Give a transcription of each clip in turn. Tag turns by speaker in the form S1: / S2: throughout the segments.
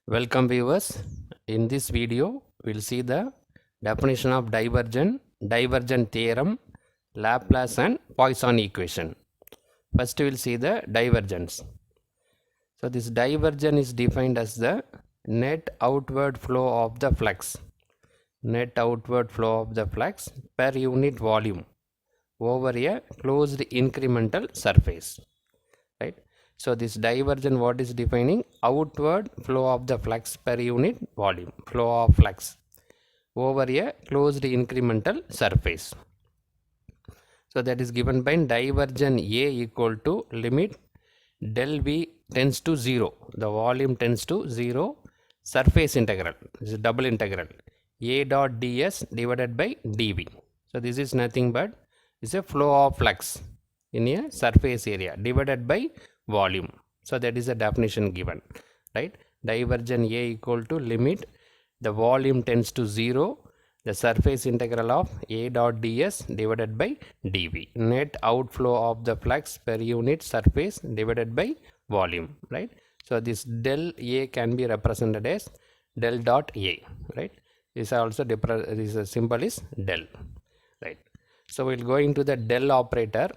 S1: Welcome viewers. In this video, we'll see the definition of divergent, divergent theorem, Laplace and Poisson equation. First, we'll see the divergence. So, this divergence is defined as the net outward flow of the flux. Net outward flow of the flux per unit volume over a closed incremental surface. Right? So this divergence, what is defining? Outward flow of the flux per unit volume, flow of flux over a closed incremental surface. So that is given by divergence A equal to limit del V tends to 0, the volume tends to 0, surface integral, this is double integral, A dot ds divided by dV. So this is nothing but is a flow of flux in a surface area divided by volume. So that is the definition given, right? Divergence A equal to limit the volume tends to 0, the surface integral of A dot ds divided by dV, net outflow of the flux per unit surface divided by volume, right? So this del A can be represented as del dot A, right? This also this symbol is del, right? So we'll go into the del operator.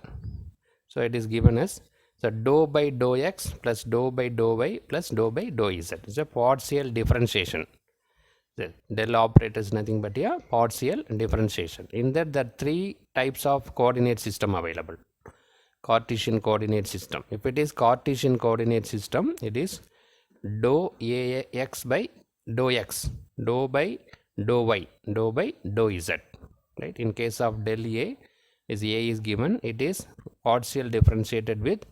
S1: So it is given as so dou by dou x plus dou by dou y plus dou by dou z. It's a partial differentiation. The del operator is nothing but a partial differentiation. In that, there are three types of coordinate system available. Cartesian coordinate system. If it is Cartesian coordinate system, it is dou ax by dou x, dou by dou y, dou by dou z. Right? In case of del A is given, it is partial differentiated with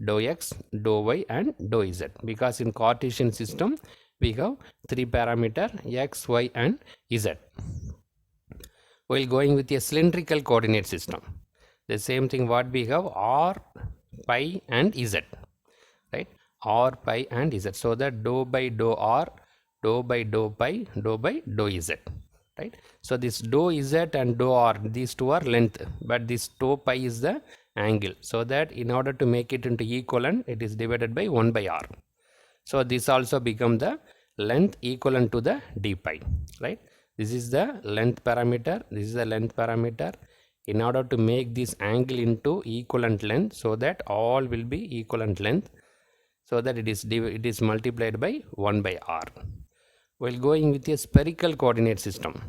S1: dou x, dou y and dou z, because in Cartesian system we have three parameter x, y and z. While going with a cylindrical coordinate system, the same thing what we have r, pi and z, right? R, pi and z. So that dou by dou r, dou by dou pi, dou by dou z, right? So this dou z and dou r, these two are length, but this dou pi is the angle. So that in order to make it into equivalent, it is divided by 1 by r. So this also become the length equivalent to the d pi, right? This is the length parameter, this is the length parameter. In order to make this angle into equivalent length, so that all will be equivalent length, so that it is multiplied by 1 by r. While going with a spherical coordinate system,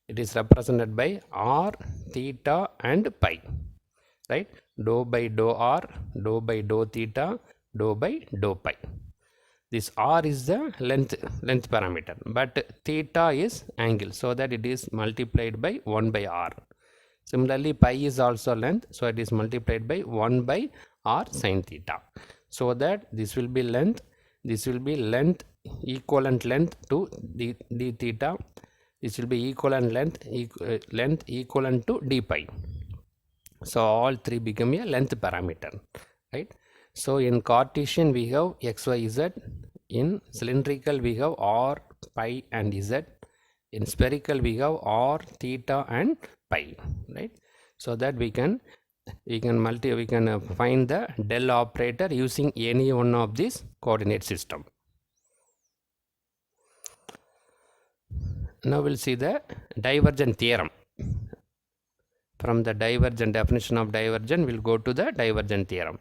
S1: it is represented by r, theta and pi, right? Dou by dou r, dou by dou theta, dou by dou pi. This r is the length parameter, but theta is angle, so that it is multiplied by 1 by r. Similarly, pi is also length, so it is multiplied by 1 by r sin theta. So that this will be length, this will be length, equivalent length to d theta, this will be equivalent length, length equivalent to d pi. So all three become a length parameter, right? So in Cartesian we have x, y, z. In cylindrical we have r, pi and z. In spherical we have r, theta and pi, right? So that we can find the del operator using any one of these coordinate system. Now we'll see the divergent theorem. From the divergent definition of divergent, we'll go to the divergent theorem.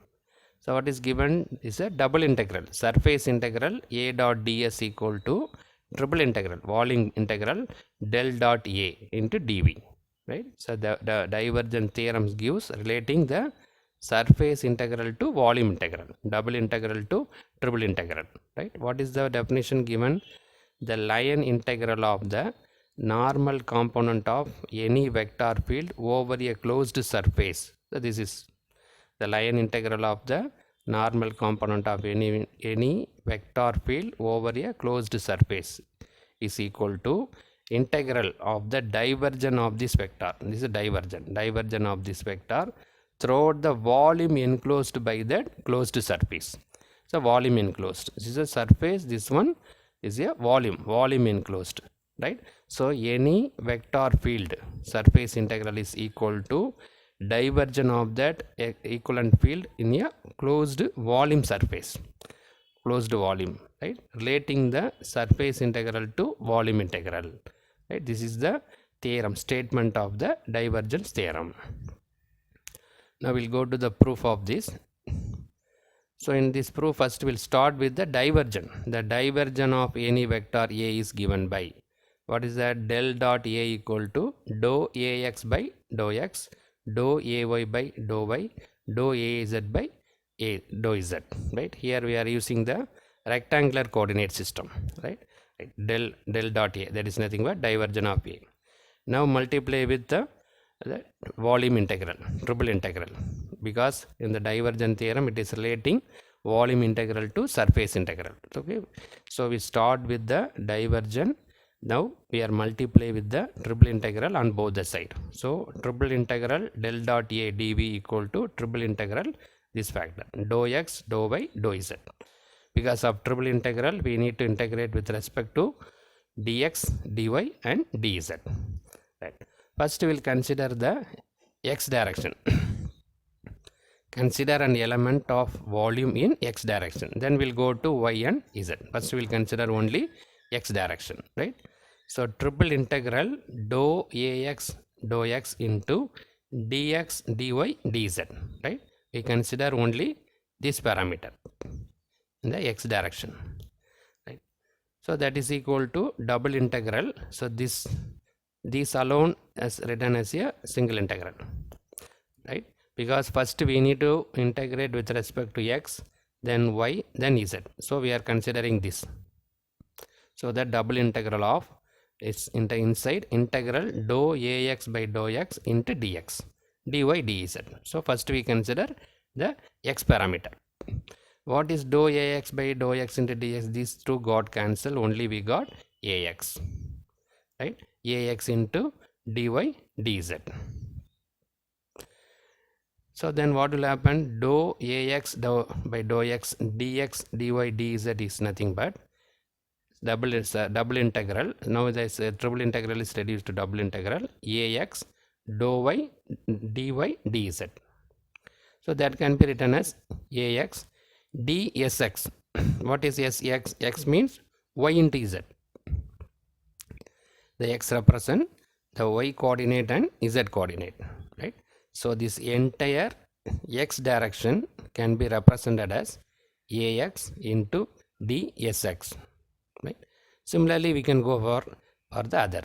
S1: So what is given is a double integral, surface integral A dot ds equal to triple integral, volume integral del dot A into dV, right? So the divergent theorem gives relating the surface integral to volume integral, double integral to triple integral, right? What is the definition given? The line integral of the normal component of any vector field over a closed surface. So this is the line integral of the normal component of any vector field over a closed surface is equal to integral of the divergence of this vector. This is divergence of this vector throughout the volume enclosed by that closed surface. So volume enclosed, this is a surface, this one is a volume enclosed, right? So any vector field surface integral is equal to divergence of that equivalent field in a closed volume surface. closed volume, right? Relating the surface integral to volume integral, right? This is the theorem, statement of the divergence theorem. Now we'll go to the proof of this. So in this proof, first we'll start with the divergence. The divergence of any vector A is given by, what is that? Del dot A equal to dou AX by dou X, dou AY by dou Y, dou AZ by dou Z, right? Here we are using the rectangular coordinate system, right? Del dot A, that is nothing but divergence of A. Now multiply with the volume integral, triple integral, because in the divergence theorem it is relating volume integral to surface integral. Okay, so we start with the divergence. Now we are multiply with the triple integral on both the side. So triple integral del dot A dv equal to triple integral this factor dou x, dou y, dou z. Because of triple integral we need to integrate with respect to dx, dy and dz, right? First we will consider the x direction. Consider an element of volume in x direction. Then we'll go to y and z. First we will consider only x direction, right? So triple integral dou ax dou x into dx dy dz, right? We consider only this parameter in the x direction, right? So that is equal to double integral. So this alone is written as a single integral, right? Because first we need to integrate with respect to x, then y, then z. So we are considering this. So that double integral of is inside integral dou ax by dou x into dx, dy dz. So first we consider the x parameter. What is dou ax by dou x into dx? These two got cancelled, only we got ax, right? Ax into dy dz. So then what will happen? Dou ax by dou x dx dy dz is nothing but double integral. Now this triple integral is reduced to double integral ax dou y dy dz. So that can be written as ax dsx. What is sx? X means y into z. The x represent the y coordinate and z coordinate, right? So this entire x direction can be represented as ax into dsx, right? Similarly we can go for the other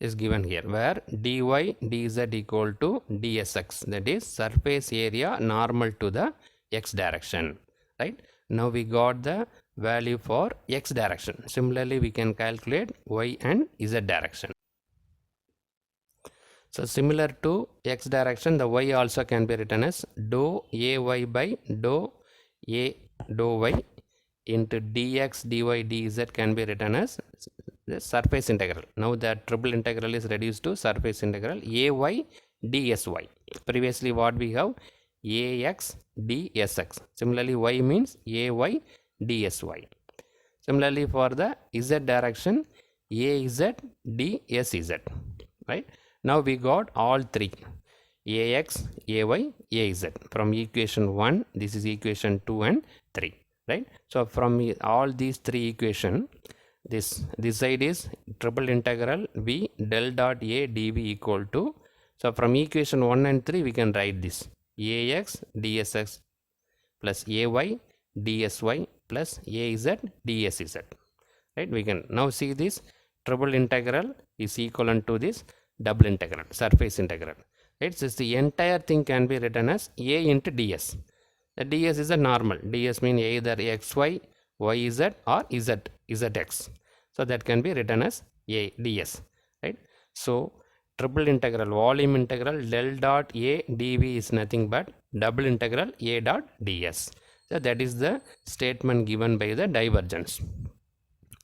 S1: is given here, where dy dz equal to dsx, that is surface area normal to the x direction, right? Now we got the value for x direction. Similarly we can calculate y and z direction. So similar to x direction, the y also can be written as dou ay by dou y into dx dy dz can be written as the surface integral. Now that triple integral is reduced to surface integral ay dsy. Previously what we have? Ax dsx. Similarly y means ay dsy. Similarly for the z direction az dsz, right? Now we got all three, ax, ay, az from equation 1. This is equation 2 and 3, right? So from all these three equation, this side is triple integral v del dot a dv equal to, so from equation 1 and 3 we can write this ax dsx plus ay dsy plus az dsz, right? We can now see this triple integral is equivalent to this double integral, surface integral, right? So the entire thing can be written as a into ds. The ds is a normal. Ds means either xy, yz or zx. So that can be written as a ds, right? So triple integral, volume integral del dot a dv is nothing but double integral a dot ds. So that is the statement given by the divergence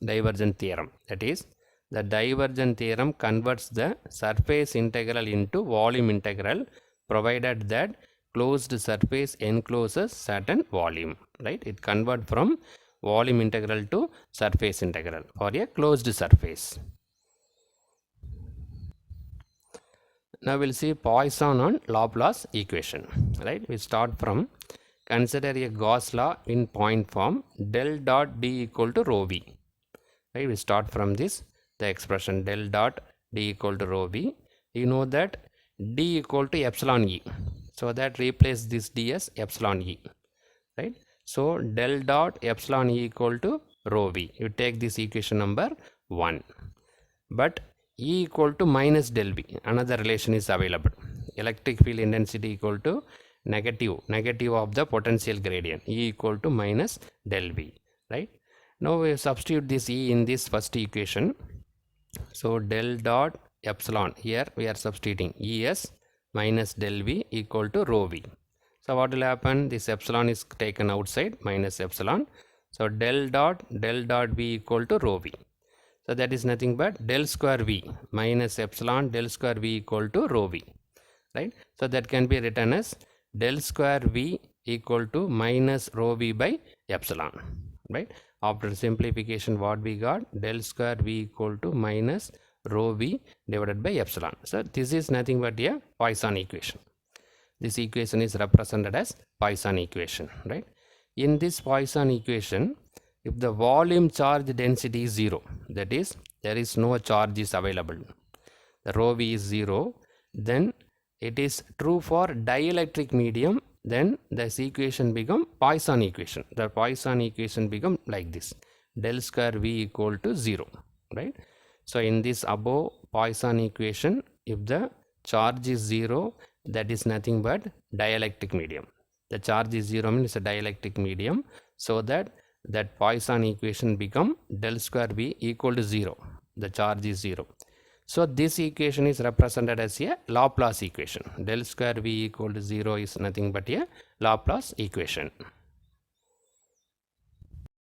S1: theorem. That is, the divergence theorem converts the surface integral into volume integral provided that closed surface encloses certain volume, right? It converts from volume integral to surface integral for a closed surface. Now we'll see Poisson and Laplace equation, right? We start from consider a Gauss law in point form, del dot D equal to rho V. Right, we start from this, the expression del dot D equal to rho V. You know that D equal to epsilon E. So that replace this D as epsilon E. Right. So del dot epsilon E equal to rho V. You take this equation number 1. But E equal to minus del V. Another relation is available. Electric field intensity equal to negative of the potential gradient. E equal to minus del V. Right. Now we substitute this E in this first equation. So del dot epsilon, here we are substituting E as minus del V equal to rho V. So what will happen? This epsilon is taken outside, minus epsilon. So del dot V equal to rho V. So that is nothing but del square V minus epsilon del square V equal to rho V. Right. So that can be written as del square V equal to minus rho V by epsilon. Right. After simplification, what we got? Del square V equal to minus rho V divided by epsilon. So this is nothing but a Poisson equation. This equation is represented as Poisson equation, right? In this Poisson equation, if the volume charge density is 0, that is, there is no charge is available, the rho V is 0, then it is true for dielectric medium, then this equation become Poisson equation. The Poisson equation become like this, del square V equal to 0, right? So in this above Poisson equation, if the charge is 0, that is nothing but dielectric medium. The charge is 0 means a dielectric medium, so that Poisson equation become del square V equal to 0. The charge is 0. So this equation is represented as a Laplace equation. Del square V equal to 0 is nothing but a Laplace equation.